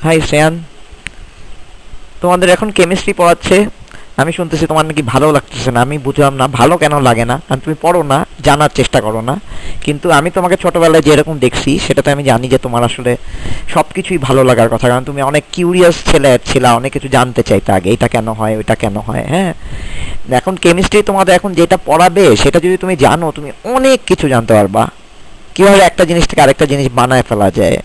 High Shreyan, তোমাদের এখন chemistry পড়াচ্ছে। আমি শুনতেছি তোমার নাকি ভালো লাগতেছে না। আমি বুঝলাম না ভালো কেন লাগে না, কারণ তুমি পড়ো না, জানার চেষ্টা করো না। কিন্তু আমি তোমাকে ছোটবেলায় যেরকম দেখছি সেটাতে আমি জানি যে তোমার আসলে সব কিছুই ভালো লাগার কথা, কারণ তুমি অনেক কিউরিয়াস ছেলে ছিলা, অনেক কিছু জানতে চাইতে আগে, এটা কেন হয় ওইটা কেন হয়। হ্যাঁ, এখন কেমিস্ট্রি তোমাদের এখন যেটা পড়াবে সেটা যদি তুমি জানো, তুমি অনেক কিছু জানতে পারবা, কিভাবে একটা জিনিস থেকে আরেকটা জিনিস বানায় ফেলা যায়।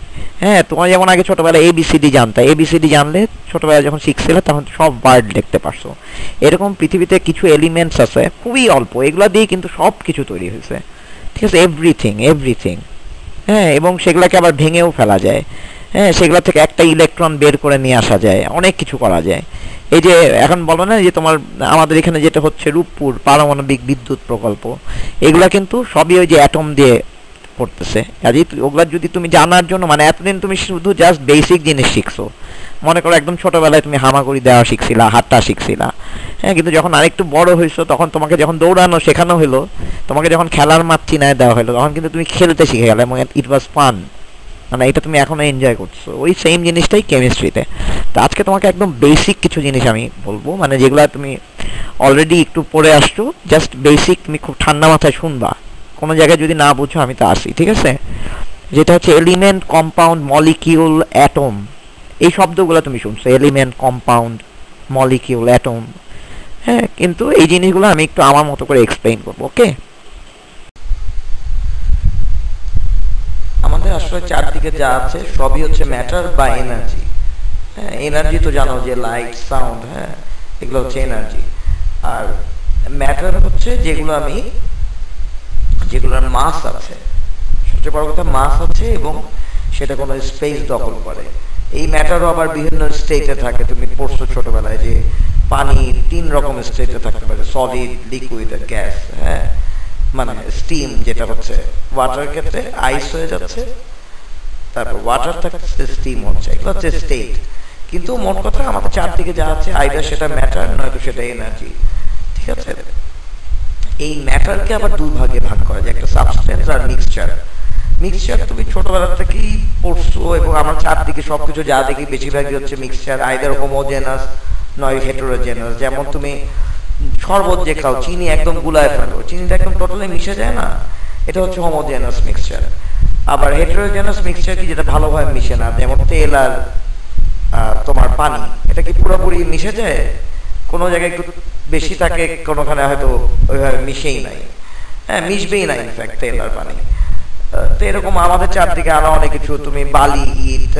হ্যাঁ, তোমার যেমন আগে ছোটবেলায় এবিসিডি জানতে, এবিসিডি জানলে ছোটবেলায় যখন শিখছিলে তখন সব ওয়ার্ড লিখতে পারছো। এরকম পৃথিবীতে কিছু এলিমেন্টস আছে খুবই অল্প, এগুলা দিয়ে কিন্তু সব কিছু তৈরি হয়েছে। ঠিক আছে, এভরিথিং এভরিথিং। হ্যাঁ, এবং সেগুলোকে আবার ভেঙেও ফেলা যায়। হ্যাঁ, সেগুলো থেকে একটা ইলেকট্রন বের করে নিয়ে আসা যায়, অনেক কিছু করা যায়। এই যে এখন বলো না যে তোমার আমাদের এখানে যেটা হচ্ছে রূপপুর পারমাণবিক বিদ্যুৎ প্রকল্প, এগুলা কিন্তু সবই ওই যে অ্যাটম দিয়ে করতেছে। কাজেই ওগুলা যদি তুমি জানার জন্য, মানে এতদিন তুমি শুধু জাস্ট বেসিক জিনিস শিখছো, মনে করো একদম ছোটবেলায় তুমি হামাগুড়ি দেওয়া শিখছিলা, হাতটা শিখছিলা। হ্যাঁ, কিন্তু যখন আরেকটু বড় হয়েছো, তখন তোমাকে যখন দৌড়ানো শেখানো হলো, তোমাকে যখন খেলার মাঠ চিনায় দেওয়া হলো, তখন কিন্তু তুমি খেলতে শিখে গেলে এবং ইট ওয়াজ ফান। মানে এটা তুমি এখনো এনজয় করছো। ওই সেম জিনিসটাই কেমিস্ট্রিতে। তো আজকে তোমাকে একদম বেসিক কিছু জিনিস আমি বলবো, মানে যেগুলো তুমি অলরেডি একটু পড়ে আসছো, জাস্ট বেসিক তুমি খুব ঠান্ডা মাথায় শুনবা। কোনো জায়গায় যদি না বুঝো আমি তো আসি, ঠিক আছে? যেটা হচ্ছে এলিমেন্ট, কম্পাউন্ড, মলিকিউল, অ্যাটম। এই শব্দগুলো তুমি শুনছো, এলিমেন্ট, কম্পাউন্ড, মলিকিউল, অ্যাটম। হ্যাঁ, কিন্তু এই জিনিসগুলো আমি একটু আমার মতো করে এক্সপ্লেইন করবো, ওকে? আমাদের আসলে চারদিকে যা আছে সবই হচ্ছে ম্যাটার বা এনার্জি। হ্যাঁ, এনার্জি তো জানো যে লাইট, সাউন্ড, হ্যাঁ, এগুলো হচ্ছে এনার্জি। আর ম্যাটার হচ্ছে যেগুলোর মাস আছে, সবচেয়ে বড় কথা মাস আছে, এবং সেটা কোনো স্পেস দখল করে। এই ম্যাটারও আবার বিভিন্ন স্টেটে থাকে। তুমি পড়ছো ছোটবেলায় যে পানি 3 রকম স্টেটে থাকতে পারে, সলিড, লিকুইড আর গ্যাস। হ্যাঁ, মানে স্টিম যেটা হচ্ছে ওয়াটার ক্ষেত্রে আইস হয়ে যাচ্ছে, তারপর ওয়াটার থাকছে, স্টিম হচ্ছে, এগুলো হচ্ছে স্টেট। কিন্তু মোট কথা আমাদের চারদিকে যা আছে আইদার সেটা ম্যাটার নয়তো সেটা এনার্জি। ঠিক আছে, এই ম্যাটারকে আবার দুই ভাগে ভাগ করা যায়, একটা সাবস্টেন্স আর মিক্সচার। মিক্সচার তুমি ছোটবেলা থেকেই পড়ছো, এবং আমার চারদিকে সবকিছু যা দেখি বেশিরভাগই হচ্ছে মিক্সচার, আইদার হোমোজেনাস নয় হেটেরোজেনাস। যেমন তুমি শরবত যে খাও, চিনি একদম গুলায় ফেলো, চিনিটা একদম টোটালি মিশে যায় না, এটা হচ্ছে হোমোজেনাস মিক্সচার। আবার হেটেরোজেনাস মিক্সচার কি, যেটা ভালোভাবে মিশে না, যেমন তেল আর তোমার পানি, এটা কি পুরোপুরি মিশে যায়? কোনো জায়গায় একটু বেশি থাকে, কোনোখানে হয়তো ওইভাবে মিশেই নাই। হ্যাঁ, মিশবেই না ইনফ্যাক্ট তেল আর পানি। তো এরকম আমাদের চারদিকে আরো অনেক কিছু, তুমি বালি, ইট,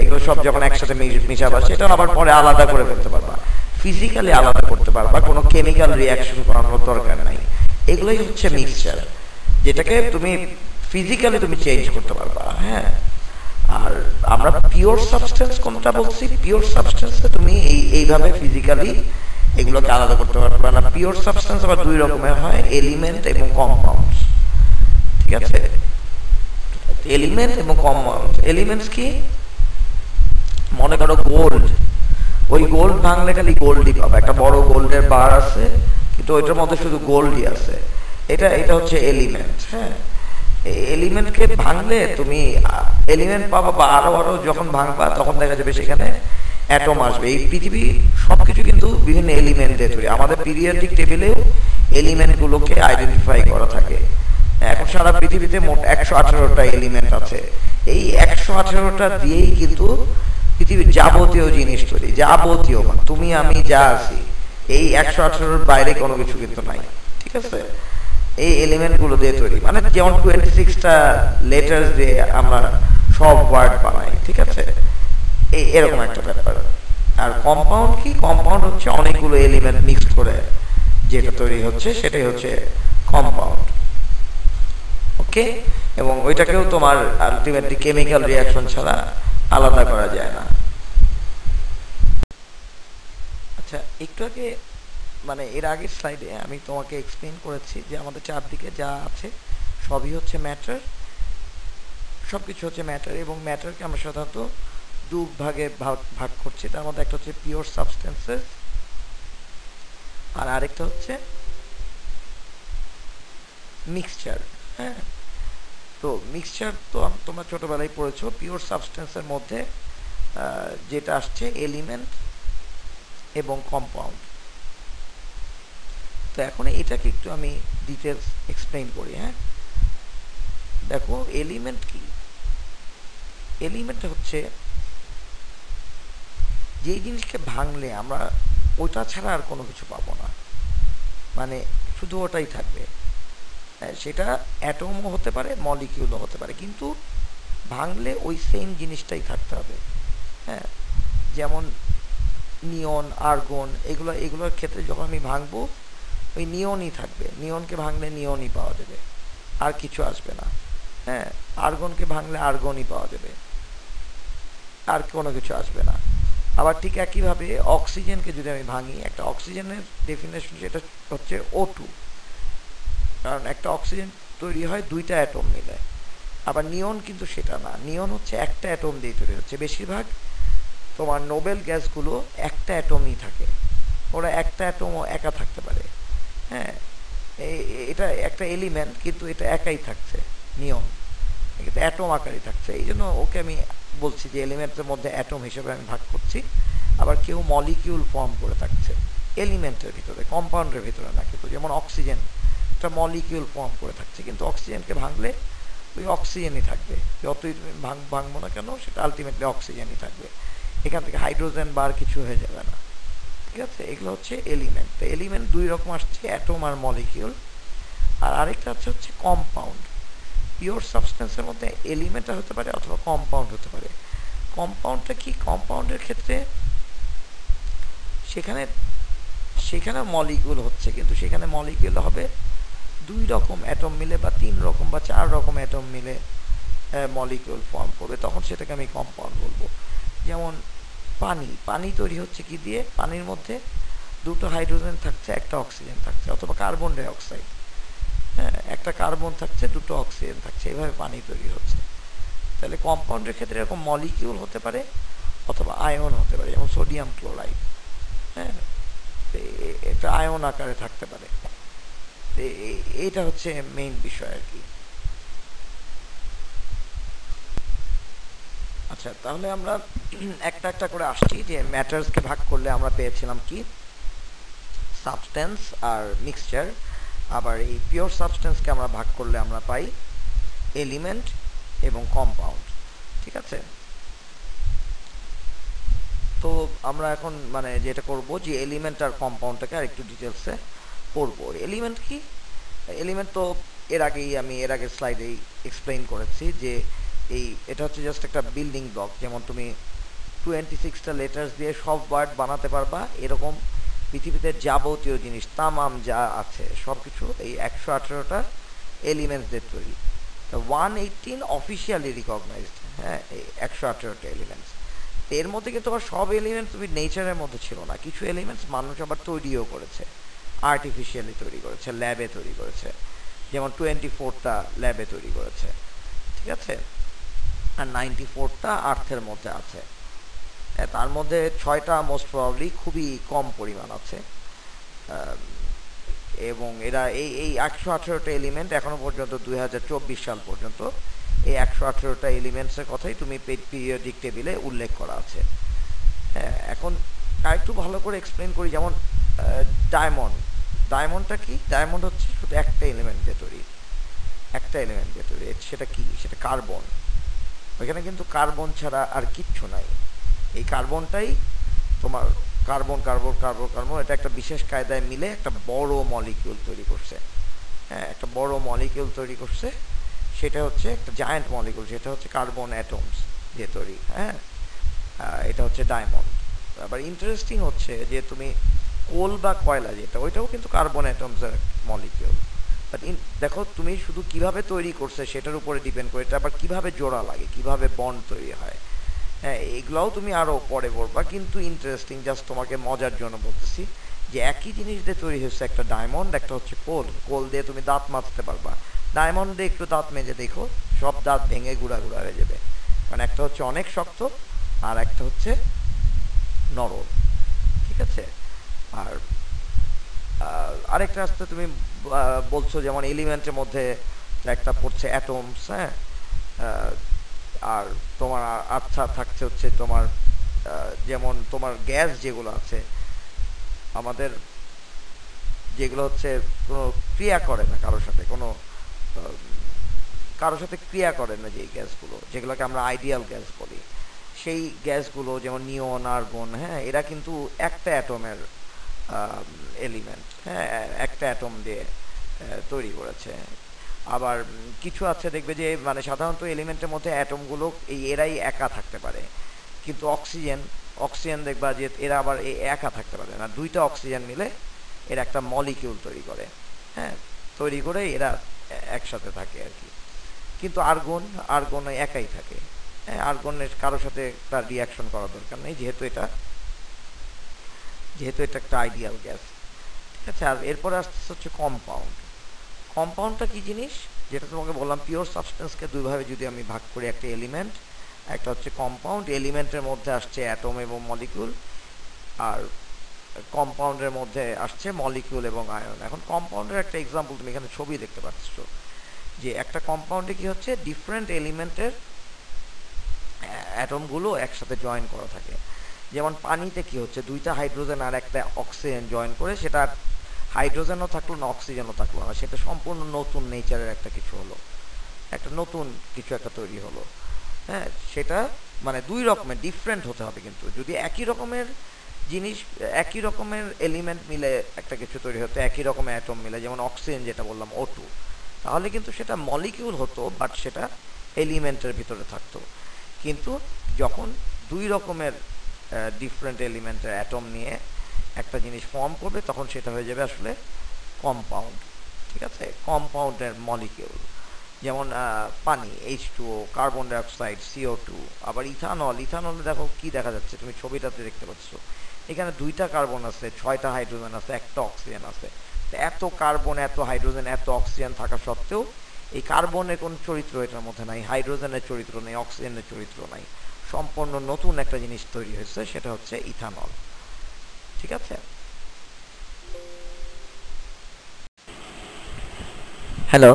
এগুলো সব যখন একসাথে মিশাবা, সেটা আবার পরে আলাদা করে ফেলতে পারবা, ফিজিক্যালি আলাদা করতে পারবা, কোনো কেমিক্যাল রিয়াকশন করানোর দরকার নাই। এগুলোই হচ্ছে মিক্সচার, যেটাকে তুমি ফিজিক্যালি তুমি চেঞ্জ করতে পারবা। হ্যাঁ, আর আমরা পিওর সাবস্টেন্স কোনটা বলছি, পিওর সাবস্টেন্সে তুমি এইভাবে ফিজিক্যালি এগুলোকে আলাদা করতে পারবে না। পিওর সাবস্টেন্স আবার দুই রকমের হয়, এলিমেন্ট এবং কম্পাউন্ড। ঠিক আছে, এলিমেন্ট এবং কম্পাউন্ড। এলিমেন্টস কি? মনে করো গোল্ড, ওই গোল্ড ভাঙলে খালি গোল্ডই পাবে, একটা বড় গোল্ডের বার আছে কিন্তু ওইটার মধ্যে শুধু গোল্ডই আছে, এটা এটা হচ্ছে এলিমেন্ট। হ্যাঁ, এলিমেন্টকে ভাঙলে তুমি এলিমেন্ট পাবা, বা আরো আরো যখন ভাঙবা তখন দেখা যাবে সেখানে অ্যাটম আসবে। এই পৃথিবী সবকিছু কিন্তু বিভিন্ন এলিমেন্ট দিয়ে তৈরি। আমাদের পিরিয়ডিক টেবিলেও এলিমেন্টগুলোকে আইডেন্টিফাই করা থাকে। এখন সারা পৃথিবীতে মোট 118টা এলিমেন্ট আছে। এই 118টা দিয়েই কিন্তু পৃথিবীর যাবতীয় জিনিস তৈরি, যাবতীয়, মানে তুমি আমি যা আছি, এই 118-র বাইরে কোনো কিছু কিন্তু নাই। ঠিক আছে, এই এলিমেন্ট গুলো দিয়ে তৈরি। মানে যেমন 26টা লেটার দিয়ে আমরা সব ওয়ার্ড বানাই। ঠিক আছে, এই এরকম একটা ব্যাপার। আর কম্পাউন্ড কি? কম্পাউন্ড হচ্ছে অনেকগুলো এলিমেন্ট মিক্স করে যেটা তৈরি হচ্ছে, সেটাই হচ্ছে কম্পাউন্ড। ওকে, এবং ওইটাকেও তোমার আলটিমেটলি কেমিক্যাল রিয়াকশন ছাড়া আলাদা করা যায় না। আচ্ছা, একটু আগে মানে এর আগের স্লাইডে আমি তোমাকে এক্সপ্লেন করেছি যে আমাদের চারদিকে যা আছে সবই হচ্ছে ম্যাটার, সব কিছু হচ্ছে ম্যাটার, এবং ম্যাটারকে আমরা সাধারণত দু ভাগে ভাগ করছি। তার মধ্যে একটা হচ্ছে পিওর সাবস্টেন্সেস, আর আরেকটা হচ্ছে মিক্সচার। হ্যাঁ, তো মিক্সচার তো তোমরা ছোটবেলায় পড়েছো। পিওর সাবস্টেন্সের মধ্যে যেটা আসছে এলিমেন্ট এবং কম্পাউন্ড। তো এখন এটাকে একটু আমি ডিটেলস এক্সপ্লেইন করি। হ্যাঁ, দেখো এলিমেন্ট কি? এলিমেন্ট হচ্ছে যেই জিনিসকে ভাঙলে আমরা ওটা ছাড়া আর কোনো কিছু পাবো না, মানে শুধু ওটাই থাকবে। সেটা অ্যাটমও হতে পারে, মলিকিউলও হতে পারে, কিন্তু ভাঙলে ওই সেম জিনিসটাই থাকতে হবে। হ্যাঁ, যেমন নিয়ন, আর্গন, এগুলোর ক্ষেত্রে যখন আমি ভাঙবো ওই নিয়নই থাকবে। নিয়নকে ভাঙলে নিয়নই পাওয়া যাবে, আর কিছু আসবে না। হ্যাঁ, আর্গনকে ভাঙলে আর্গনই পাওয়া যাবে, আর কোনো কিছু আসবে না। আবার ঠিক একইভাবে অক্সিজেনকে যদি আমি ভাঙি, একটা অক্সিজেনের ডেফিনেশন সেটা হচ্ছে O2, কারণ একটা অক্সিজেন তৈরি হয় দুইটা অ্যাটম মিলে। আবার নিয়ন কিন্তু সেটা না, নিয়ন হচ্ছে একটা অ্যাটম দিয়ে তৈরি হচ্ছে। বেশিরভাগ তোমার নোবেল গ্যাসগুলো একটা অ্যাটমই থাকে, ওরা একটা অ্যাটমও একা থাকতে পারে। হ্যাঁ, এটা একটা এলিমেন্ট কিন্তু এটা একাই থাকছে, নিয়ন কিন্তু অ্যাটম আকারই থাকছে। এই জন্য ওকে আমি বলছি যে এলিমেন্টের মধ্যে অ্যাটম হিসেবে আমি ভাগ করছি। আবার কেউ মলিকিউল ফর্ম করে থাকছে এলিমেন্টের ভিতরে, কম্পাউন্ডের ভিতরে না। কিন্তু যেমন অক্সিজেন একটা মলিকিউল ফর্ম করে থাকছে, কিন্তু অক্সিজেনকে ভাঙলে ওই অক্সিজেনই থাকবে, যতই তুমি ভাঙবো না কেন সেটা আলটিমেটলি অক্সিজেনই থাকবে। এখান থেকে হাইড্রোজেন বা আর কিছু হয়ে যাবে না। ঠিক আছে, এগুলো হচ্ছে এলিমেন্ট। তো এলিমেন্ট দুই রকম আসছে, অ্যাটম আর মলিকিউল। আর আরেকটা হচ্ছে কম্পাউন্ড। পিওর সাবস্টেন্সের মধ্যে এলিমেন্টটা হতে পারে অথবা কম্পাউন্ড হতে পারে। কম্পাউন্ডটা কি? কম্পাউন্ডের ক্ষেত্রে সেখানে মলিকিউল হচ্ছে, কিন্তু সেখানে মলিকিউল হবে দুই রকম অ্যাটম মিলে বা তিন রকম বা চার রকম অ্যাটম মিলে মলিকিউল ফর্ম করবে, তখন সেটাকে আমি কম্পাউন্ড বলবো। যেমন পানি তৈরি হচ্ছে কি দিয়ে? পানির মধ্যে দুটো হাইড্রোজেন থাকছে, একটা অক্সিজেন থাকছে, অথবা কার্বন ডাই অক্সাইড। হ্যাঁ, একটা কার্বন থাকছে, দুটো অক্সিজেন থাকছে, এইভাবে পানি তৈরি হচ্ছে। তাহলে কম্পাউন্ডের ক্ষেত্রে এরকম মলিকিউল হতে পারে অথবা আয়ন হতে পারে, যেমন সোডিয়াম ক্লোরাইড। হ্যাঁ, একটা আয়ন আকারে থাকতে পারে। এইটা হচ্ছে মেইন বিষয় আর কি। আচ্ছা, তাহলে আমরা একটা একটা করে আসছি যে ম্যাটার্সকে ভাগ করলে আমরা পেয়েছিলাম কি? সাবস্টেন্স আর মিক্সচার। আবার এই পিওর সাবস্টেন্সকে আমরা ভাগ করলে আমরা পাই এলিমেন্ট এবং কম্পাউন্ড। ঠিক আছে, তো আমরা এখন মানে যেটা করব যে এলিমেন্ট আর কম্পাউন্ডটাকে আর একটু ডিটেলসে পড়বো। এলিমেন্ট কি? এলিমেন্ট তো এর আগের স্লাইডেই এক্সপ্লেইন করেছি যে এটা হচ্ছে জাস্ট একটা বিল্ডিং ব্লক। যেমন তুমি 26টা লেটার্স দিয়ে সব ওয়ার্ড বানাতে পারবা, এরকম পৃথিবীতে যাবতীয় জিনিস তামাম যা আছে সব কিছু এই 118টা এলিমেন্টস দিয়ে তৈরি। 118 অফিসিয়ালি রিকগনাইজড। হ্যাঁ, এই 118টা এলিমেন্টস। এর মধ্যে কিন্তু আবার সব এলিমেন্টস তুমি নেচারের মধ্যে ছিল না, কিছু এলিমেন্টস মানুষ আবার তৈরিও করেছে, আর্টিফিশিয়ালি তৈরি করেছে, ল্যাবে তৈরি করেছে। যেমন 24টা ল্যাবে তৈরি করেছে। ঠিক আছে, আর 94টা আর্থের মধ্যে আছে। তার মধ্যে 6টা মোস্ট প্রবাবলি খুবই কম পরিমাণ আছে। এবং এরা এই 118টা এলিমেন্ট এখনো পর্যন্ত 2024 সাল পর্যন্ত এই 118টা এলিমেন্টসের কথাই তুমি পিরিয়ডিক টেবিলে উল্লেখ করা আছে। হ্যাঁ, এখন আরেকটু ভালো করে এক্সপ্লেন করি। যেমন ডায়মন্ডটা কি? ডায়মন্ড হচ্ছে শুধু একটা এলিমেন্ট দিয়ে তৈরি, সেটা কি? সেটা কার্বন। ওইখানে কিন্তু কার্বন ছাড়া আর কিচ্ছু নাই। এই কার্বনটাই তোমার কার্বন এটা একটা বিশেষ কায়দায় মিলে একটা বড় মলিকিউল তৈরি করছে। হ্যাঁ, একটা বড় মলিকিউল তৈরি করছে, সেটা হচ্ছে একটা জায়ান্ট মলিকিউল, সেটা হচ্ছে কার্বন অ্যাটমস দিয়ে তৈরি। হ্যাঁ, এটা হচ্ছে ডায়মন্ড। আবার ইন্টারেস্টিং হচ্ছে যে তুমি কোল বা কয়লা যেটা, ওইটাও কিন্তু কার্বন অ্যাটমসের মলিকিউল। বাট দেখো তুমি শুধু কিভাবে তৈরি করছে সেটার উপরে ডিপেন্ড করে এটা আবার কিভাবে জোড়া লাগে, কিভাবে বন্ড তৈরি হয়। হ্যাঁ, এগুলোও তুমি আরও পরে পড়বা, কিন্তু ইন্টারেস্টিং, জাস্ট তোমাকে মজার জন্য বলতেছি যে একই জিনিস দিয়ে তৈরি হচ্ছে একটা ডায়মন্ড, একটা হচ্ছে কোল দিয়ে তুমি দাঁত মাজতে পারবা। ডায়মন্ড দিয়ে একটু দাঁত মেজে দেখো, সব দাঁত ভেঙে গুঁড়া হয়ে যাবে, কারণ একটা হচ্ছে অনেক শক্ত আর একটা হচ্ছে নরম। ঠিক আছে, আর আরেকটা আসতে তুমি বলছো যেমন এলিমেন্টের মধ্যে একটা পড়ছে অ্যাটমস। হ্যাঁ, আর তোমার আচ্ছা থাকছে হচ্ছে তোমার যেমন তোমার গ্যাস যেগুলো আছে আমাদের, যেগুলো হচ্ছে কোনো ক্রিয়া করে না কারোর সাথে, কারোর সাথে ক্রিয়া করে না, যে গ্যাসগুলো যেগুলোকে আমরা আইডিয়াল গ্যাস বলি, সেই গ্যাসগুলো যেমন নিয়ন, আর্গন, হ্যাঁ, এরা কিন্তু একটা অ্যাটমের এলিমেন্ট, হ্যাঁ, একটা অ্যাটম দিয়ে তৈরি করেছে। আবার কিছু আছে দেখবে যে মানে সাধারণত এলিমেন্টের মধ্যে অ্যাটমগুলো এরাই একা থাকতে পারে, কিন্তু অক্সিজেন দেখবা যে এরা আবার একা থাকতে পারে না, দুইটা অক্সিজেন মিলে এরা একটা মলিকিউল তৈরি করে, হ্যাঁ, তৈরি করে এরা একসাথে থাকে আর কি। কিন্তু আর্গন একাই থাকে, হ্যাঁ, আর্গনের কারোর সাথে তার রিয়াকশন করার দরকার নেই, যেহেতু এটা একটা আইডিয়াল গ্যাস। ঠিক আছে, আর এরপরে আসছে হচ্ছে কম্পাউন্ড। কম্পাউন্ডটা কি জিনিস, যেটা তোমাকে বললাম পিওর সাবস্টেন্সকে দুইভাবে যদি আমি ভাগ করি, একটা এলিমেন্ট, একটা হচ্ছে কম্পাউন্ড। এলিমেন্টের মধ্যে আসছে অ্যাটম এবং মলিকিউল, আর কম্পাউন্ডের মধ্যে আসছে মলিকিউল এবং আয়ন। এখন কম্পাউন্ডের একটা এক্সাম্পল তুমি এখানে ছবি দেখতে পাচ্ছ, যে একটা কম্পাউন্ডে কি হচ্ছে ডিফারেন্ট এলিমেন্টের অ্যাটমগুলো একসাথে জয়েন করা থাকে। যেমন পানিতে কি হচ্ছে, দুইটা হাইড্রোজেন আর একটা অক্সিজেন জয়েন করে, সেটা হাইড্রোজেনও থাকলো না, অক্সিজেনও থাকলো না, সেটা সম্পূর্ণ নতুন নেচারের একটা কিছু হলো, একটা নতুন কিছু একটা তৈরি হলো, হ্যাঁ। সেটা মানে দুই রকমের ডিফারেন্ট হতে হবে, কিন্তু যদি একই রকমের জিনিস, একই রকমের এলিমেন্ট মিলে একটা কিছু তৈরি হতো, একই রকমের অ্যাটম মিলে, যেমন অক্সিজেন যেটা বললাম O2, তাহলে কিন্তু সেটা মলিকিউল হতো, বাট সেটা এলিমেন্টের ভিতরে থাকতো। কিন্তু যখন দুই রকমের ডিফারেন্ট এলিমেন্টের অ্যাটম নিয়ে একটা জিনিস ফর্ম করবে, তখন সেটা হয়ে যাবে আসলে কম্পাউন্ড। ঠিক আছে, কম্পাউন্ডের মলিকিউল, যেমন পানি H2O, কার্বন ডাইঅক্সাইড CO2, আবার ইথানলে দেখো কি দেখা যাচ্ছে, তুমি ছবিটাতে দেখতে পাচ্ছ, এখানে দুইটা কার্বন আছে, 6টা হাইড্রোজেন আছে, একটা অক্সিজেন আছে। এত কার্বন, এত হাইড্রোজেন, এত অক্সিজেন থাকা সত্ত্বেও এই কার্বনের কোন চরিত্র এটার মধ্যে নাই, হাইড্রোজেনের চরিত্র নেই, অক্সিজেনের চরিত্র নাই, সম্পূর্ণ নতুন একটা জিনিস তৈরি হয়েছে, সেটা হচ্ছে ইথানল। ঠিক আছে, হ্যালো,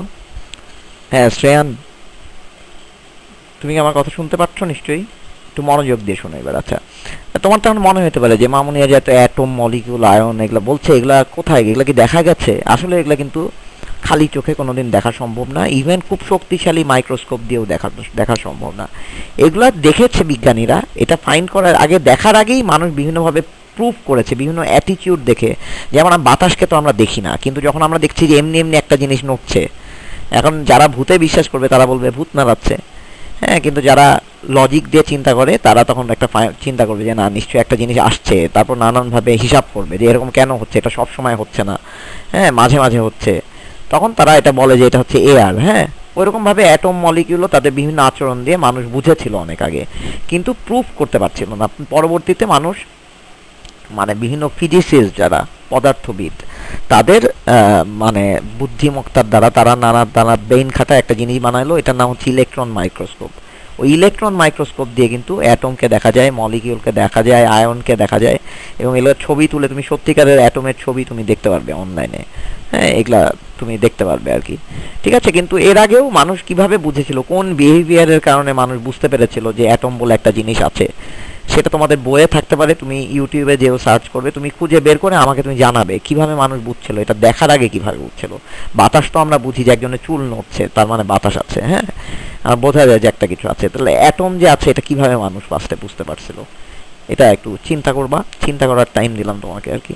হ্যাঁ শ্রেয়ান, তুমি কি আমার কথা শুনতে পাচ্ছ? নিশ্চয়ই, একটু মনোযোগ দিয়ে শোনো এবার। আচ্ছা, তোমার তখন মনে হতে পারে যে মামুনিয়া যে এত অ্যাটম, মলিকিউল, আয়ন এগুলো বলছে, এগুলা কোথায়, এগুলা কি দেখা গেছে? আসলে এগুলা কিন্তু খালি চোখে কোনোদিন দেখা সম্ভব না, ইভেন খুব শক্তিশালী মাইক্রোস্কোপ দিয়েও দেখা সম্ভব না। এগুলা দেখেছে বিজ্ঞানীরা, এটা ফাইন্ড করার আগে, দেখার আগেই মানুষ বিভিন্নভাবে প্রুফ করেছে, বিভিন্ন অ্যাটিটিউড দেখে। যেমন বাতাসকে তো আমরা দেখি না, কিন্তু যখন আমরা দেখছি যে এমনি এমনি একটা জিনিস নড়ছে, এখন যারা ভূতে বিশ্বাস করবে তারা বলবে ভূত নাড়াচ্ছে, হ্যাঁ, কিন্তু যারা লজিক দিয়ে চিন্তা করে তারা তখন একটা চিন্তা করবে যে না, নিশ্চয়ই একটা জিনিস আসছে, তারপর নানানভাবে হিসাব করবে যে এরকম কেন হচ্ছে, এটা সব সময় হচ্ছে না, হ্যাঁ, মাঝে মাঝে হচ্ছে, তখন তারা এটা বলে যে এটা হচ্ছে এয়ার। হ্যাঁ, ওইরকমভাবে অ্যাটম, মলিকিউলও তাদের বিভিন্ন আচরণ দিয়ে মানুষ বুঝেছিল অনেক আগে, কিন্তু প্রুফ করতে পারছিল না। পরবর্তীতে মানুষ মানে বিভিন্ন ফিজিসিস্ট যারা পদার্থবিদ, তাদের মানে বুদ্ধিমত্তার দ্বারা তারা নানা ব্রেইন খাটা একটা জিনিস বানাইলো, এটার নাম হচ্ছে ইলেকট্রন মাইক্রোস্কোপ। ওই ইলেকট্রন মাইক্রোস্কোপ দিয়ে কিন্তু অ্যাটমকে দেখা যায়, মলিকিউলকে দেখা যায়, আয়নকে দেখা যায়, এবং এগুলোর ছবি তুলে তুমি সত্যিকারের অ্যাটমের ছবি তুমি দেখতে পারবে অনলাইনে, হ্যাঁ, এগুলা তুমি দেখতে পারবে আর কি। ঠিক আছে, কিন্তু এর আগেও মানুষ কিভাবে বুঝেছিল, কোন বিহেভিয়ারের কারণে মানুষ বুঝতে পেরেছিল যে অ্যাটম বলে একটা জিনিস আছে, সেটা তোমাদের বইয়ে থাকতে পারে, তুমি ইউটিউবে যেও সার্চ করবে, তুমি খুঁজে বের করে আমাকে তুমি জানাবে কিভাবে মানুষ বুঝছিল, এটা দেখার আগে কিভাবে বুঝছিল। বাতাস তো আমরা বুঝি যে একজনের চুল নড়ছে, তার মানে বাতাস আছে, হ্যাঁ, আর বোঝা যায় যে একটা কিছু আছে। তাহলে অ্যাটম যে আছে, এটা কিভাবে মানুষ ফার্স্টে বুঝতে পারছিল, এটা একটু চিন্তা করবা, চিন্তা করার টাইম দিলাম তোমাকে আর কি।